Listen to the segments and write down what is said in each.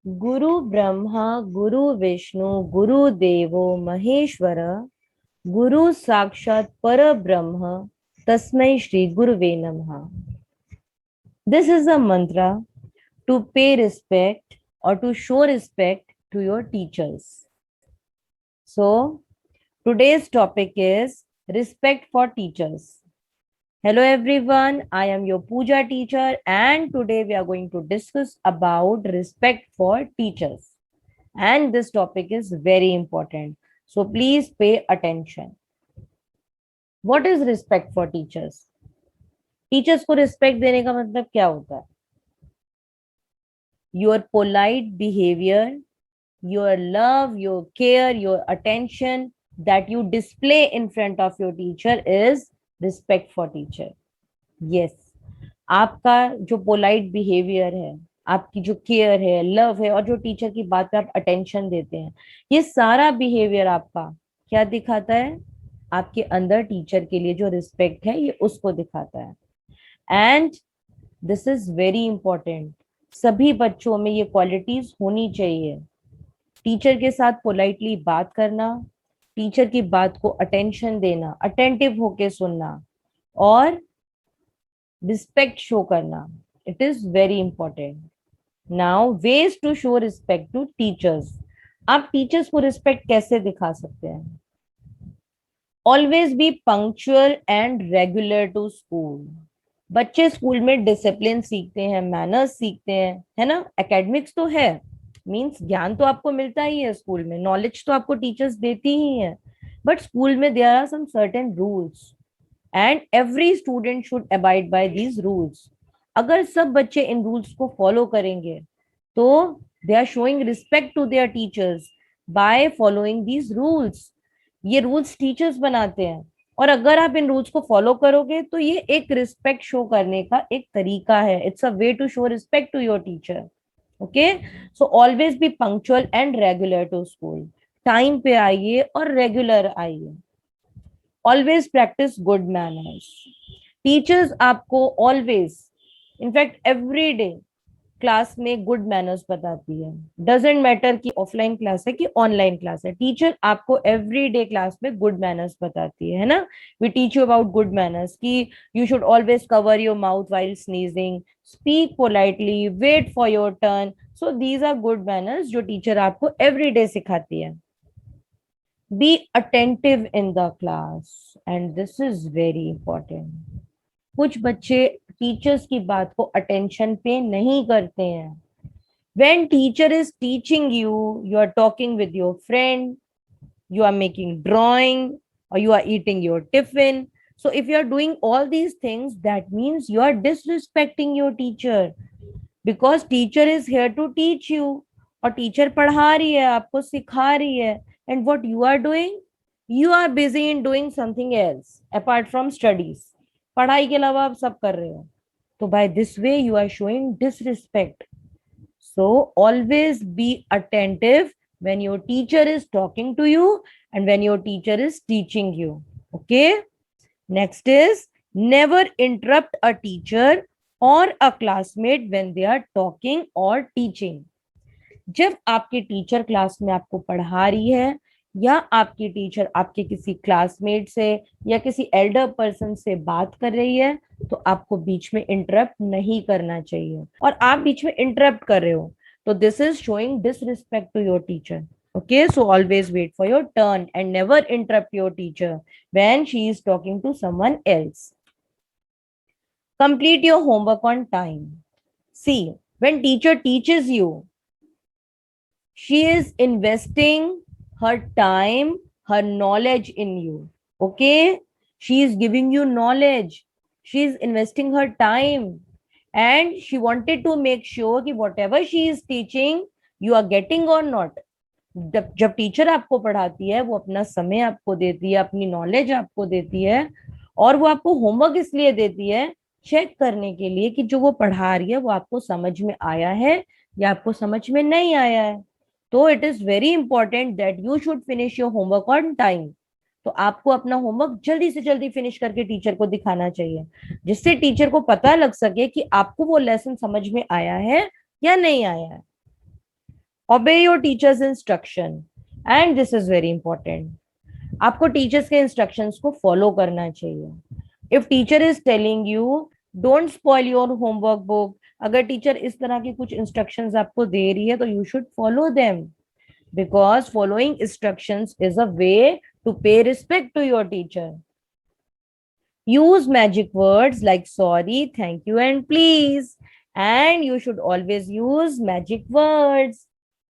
गुरु ब्रह्मा गुरु विष्णु गुरु देवो महेश्वर गुरु साक्षात परब्रह्म तस्मै श्री गुरुवे नमः. This is a mantra to pay respect or to show respect to your teachers. So, today's topic is respect for teachers. Hello everyone, I am your Puja teacher and today we are going to discuss about respect for teachers. And this topic is very important. So please pay attention. What is respect for teachers? Teachers को respect देने का मतलब क्या होता है? Your polite behaviour, your love, your care, your attention that you display in front of your teacher is respect for teacher. Yes, आपका जो polite behaviour है, आपकी जो केयर है, लव है और जो टीचर की बात पे आप अटेंशन देते हैं, ये सारा बिहेवियर आपका क्या दिखाता है? आपके अंदर टीचर के लिए जो रिस्पेक्ट है ये उसको दिखाता है. And this is very important. सभी बच्चों में ये क्वालिटीज होनी चाहिए. टीचर के साथ पोलाइटली बात करना, टीचर की बात को अटेंशन देना, अटेंटिव होके सुनना और रिस्पेक्ट शो करना. It is very important. Now ways to show respect to teachers. आप टीचर्स को रिस्पेक्ट कैसे दिखा सकते हैं? Always be punctual and regular to school. बच्चे स्कूल में डिसिप्लिन सीखते हैं, मैनर्स सीखते हैं, है ना. एकेडमिक्स तो है, मींस ज्ञान तो आपको मिलता ही है स्कूल में, नॉलेज तो आपको टीचर्स देती ही है, बट स्कूल में there are some certain rules and every student should abide by these rules. अगर सब बच्चे इन रूल्स को फॉलो करेंगे तो they are showing respect to their teachers by following these rules. ये रूल्स टीचर्स बनाते हैं और अगर आप इन रूल्स को फॉलो करोगे तो ये एक रिस्पेक्ट शो करने का एक तरीका है. It's a way to show respect to your teacher. Okay, so always be punctual and regular to school. Time पे आइए और रेगुलर आइए. Always practice good manners. Teachers आपको always, in fact every day class में गुड मैनर्स बताती है. Doesn't matter कि offline class है कि ऑनलाइन क्लास है, टीचर आपको एवरी डे क्लास में गुड मैनर्स बताती है ना. We teach you about good manners कि you should always cover your mouth while sneezing, speak politely, wait for your turn. So these are good manners जो teacher आपको every day सिखाती है. Be attentive in the class and this is very important. कुछ बच्चे teachers की बात को attention पे नहीं करते हैं. When teacher is teaching you, you are talking with your friend, you are making drawing, or you are eating your tiffin. So if you are doing all these things, that means you are disrespecting your teacher, because teacher is here to teach you. और teacher पढ़ा रही है, आपको सिखा रही है. And what you are doing? You are busy in doing something else apart from studies. पढ़ाई के अलावा आप सब कर रहे हो. तो by this way you are showing disrespect. So always be attentive when your teacher is talking to you and when your teacher is teaching you. Okay. Next is never interrupt a teacher or a classmate when they are talking or teaching. जब आपके teacher class में आपको पढ़ा रही है या आपकी teacher आपके किसी क्लासमेट से या किसी एल्डर पर्सन से बात कर रही है तो आपको बीच में इंटरप्ट नहीं करना चाहिए. और आप बीच में इंटरप्ट कर रहे हो तो this is showing disrespect to your teacher. Okay, so always wait for your turn and never interrupt your teacher when she is talking to someone else. Complete your homework on time. See, when teacher teaches you, she is investing her time, her knowledge in you. Okay, she is giving you knowledge, she is investing her time, and she wanted to make sure कि whatever she is teaching you are getting or not. जब teacher आपको पढ़ाती है वो अपना समय आपको देती है, अपनी नॉलेज आपको देती है और वो आपको होमवर्क इसलिए देती है चेक करने के लिए कि जो वो पढ़ा रही है वो आपको समझ में आया है या आपको समझ में नहीं आया है. तो it is very important that you should finish your homework on time. तो आपको अपना होमवर्क जल्दी से जल्दी फिनिश करके टीचर को दिखाना चाहिए, जिससे टीचर को पता लग सके कि आपको वो लेसन समझ में आया है या नहीं आया है. obey your teacher's instruction, and this is very important. आपको टीचर्स के इंस्ट्रक्शंस को फॉलो करना चाहिए. If teacher is telling you don't spoil your homework book, अगर टीचर इस तरह की कुछ इंस्ट्रक्शंस आपको दे रही है तो you should follow them, because following instructions is a way to pay respect to your teacher. Use magic words like sorry, thank you, and please. And you should always use magic words,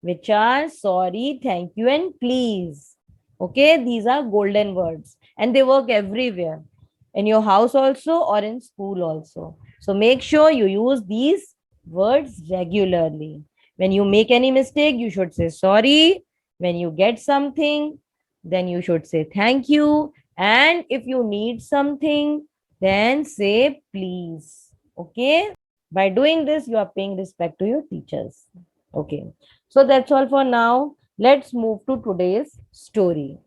which are sorry, thank you, and please. Okay, these are golden words and they work everywhere, in your house also or in school also. So make sure you use these words regularly. When you make any mistake, you should say sorry. When you get something, then you should say thank you. And if you need something, then say please. Okay. By doing this, you are paying respect to your teachers. Okay. So that's all for now. Let's move to today's story.